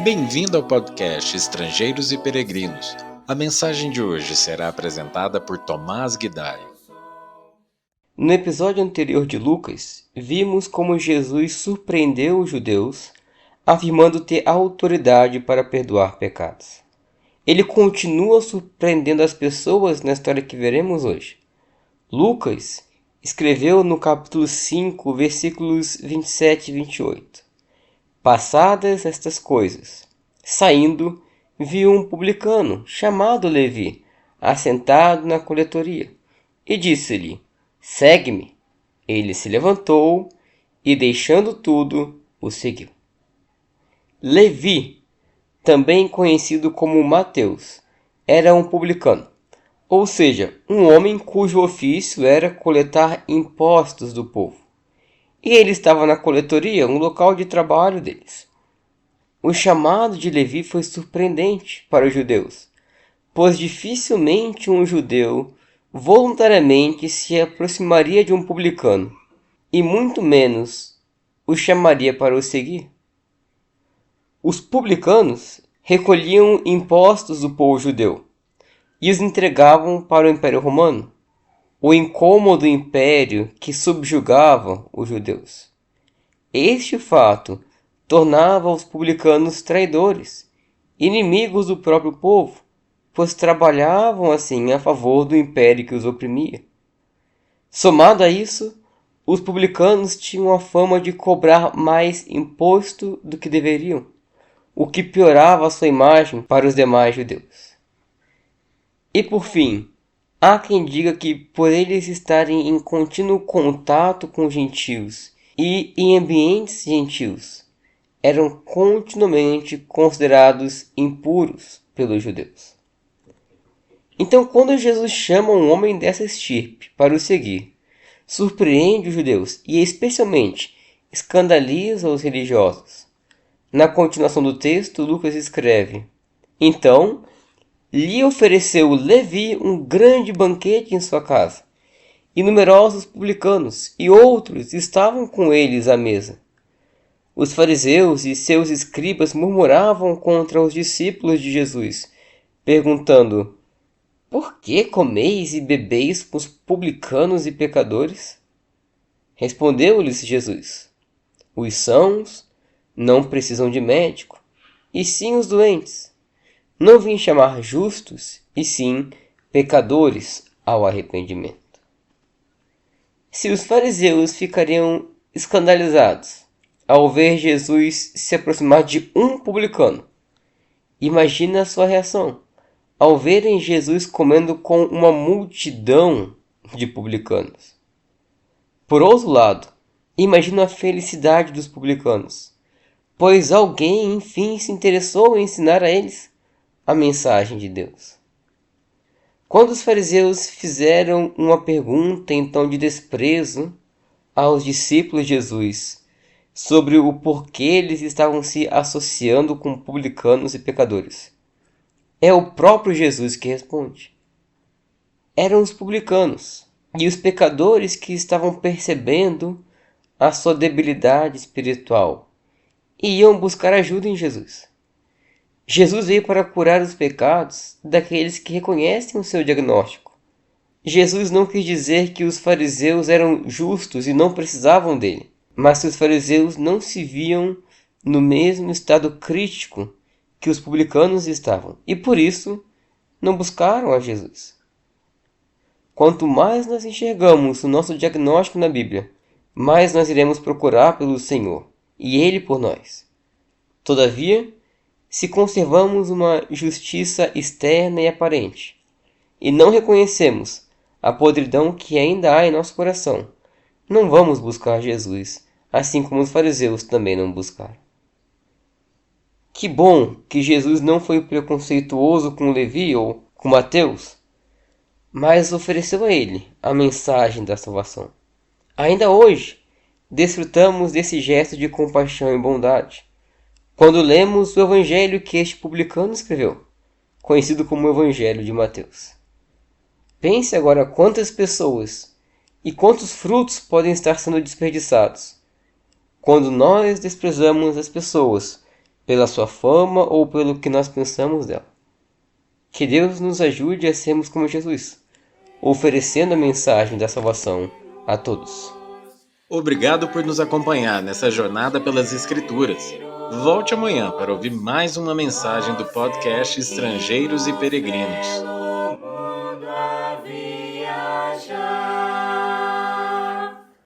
Bem-vindo ao podcast Estrangeiros e Peregrinos. A mensagem de hoje será apresentada por Tomás Guidai. No episódio anterior de Lucas, vimos como Jesus surpreendeu os judeus, afirmando ter autoridade para perdoar pecados. Ele continua surpreendendo as pessoas na história que veremos hoje. Lucas escreveu no capítulo 5, versículos 27 e 28. Passadas estas coisas, saindo, viu um publicano, chamado Levi, assentado na coletoria, e disse-lhe: Segue-me. Ele se levantou e, deixando tudo, o seguiu. Levi, também conhecido como Mateus, era um publicano, ou seja, um homem cujo ofício era coletar impostos do povo. E ele estava na coletoria, um local de trabalho deles. O chamado de Levi foi surpreendente para os judeus, pois dificilmente um judeu voluntariamente se aproximaria de um publicano, e muito menos o chamaria para o seguir. Os publicanos recolhiam impostos do povo judeu e os entregavam para o Império Romano, o incômodo império que subjugava os judeus. Este fato tornava os publicanos traidores, inimigos do próprio povo, pois trabalhavam assim a favor do império que os oprimia. Somado a isso, os publicanos tinham a fama de cobrar mais imposto do que deveriam, o que piorava a sua imagem para os demais judeus. E por fim, há quem diga que, por eles estarem em contínuo contato com os gentios e em ambientes gentios, eram continuamente considerados impuros pelos judeus. Então, quando Jesus chama um homem dessa estirpe para o seguir, surpreende os judeus e, especialmente, escandaliza os religiosos. Na continuação do texto, Lucas escreve: Então, lhe ofereceu Levi um grande banquete em sua casa, e numerosos publicanos e outros estavam com eles à mesa. Os fariseus e seus escribas murmuravam contra os discípulos de Jesus, perguntando: Por que comeis e bebeis com os publicanos e pecadores? Respondeu-lhes Jesus: Os sãos não precisam de médico, e sim os doentes. Não vim chamar justos, e sim pecadores ao arrependimento. Se os fariseus ficariam escandalizados ao ver Jesus se aproximar de um publicano, imagina a sua reação ao verem Jesus comendo com uma multidão de publicanos. Por outro lado, imagina a felicidade dos publicanos, pois alguém enfim se interessou em ensinar a eles a mensagem de Deus. Quando os fariseus fizeram uma pergunta em tom de desprezo aos discípulos de Jesus sobre o porquê eles estavam se associando com publicanos e pecadores, é o próprio Jesus que responde. Eram os publicanos e os pecadores que estavam percebendo a sua debilidade espiritual e iam buscar ajuda em Jesus. Jesus veio para curar os pecados daqueles que reconhecem o seu diagnóstico. Jesus não quis dizer que os fariseus eram justos e não precisavam dele, mas que os fariseus não se viam no mesmo estado crítico que os publicanos estavam, e por isso não buscaram a Jesus. Quanto mais nós enxergamos o nosso diagnóstico na Bíblia, mais nós iremos procurar pelo Senhor, e Ele por nós. Todavia, se conservamos uma justiça externa e aparente, e não reconhecemos a podridão que ainda há em nosso coração, não vamos buscar Jesus, assim como os fariseus também não buscaram. Que bom que Jesus não foi preconceituoso com Levi ou com Mateus, mas ofereceu a ele a mensagem da salvação. Ainda hoje, desfrutamos desse gesto de compaixão e bondade quando lemos o evangelho que este publicano escreveu, conhecido como o Evangelho de Mateus. Pense agora quantas pessoas e quantos frutos podem estar sendo desperdiçados quando nós desprezamos as pessoas pela sua fama ou pelo que nós pensamos dela. Que Deus nos ajude a sermos como Jesus, oferecendo a mensagem da salvação a todos. Obrigado por nos acompanhar nessa jornada pelas Escrituras. Volte amanhã para ouvir mais uma mensagem do podcast Estrangeiros e Peregrinos.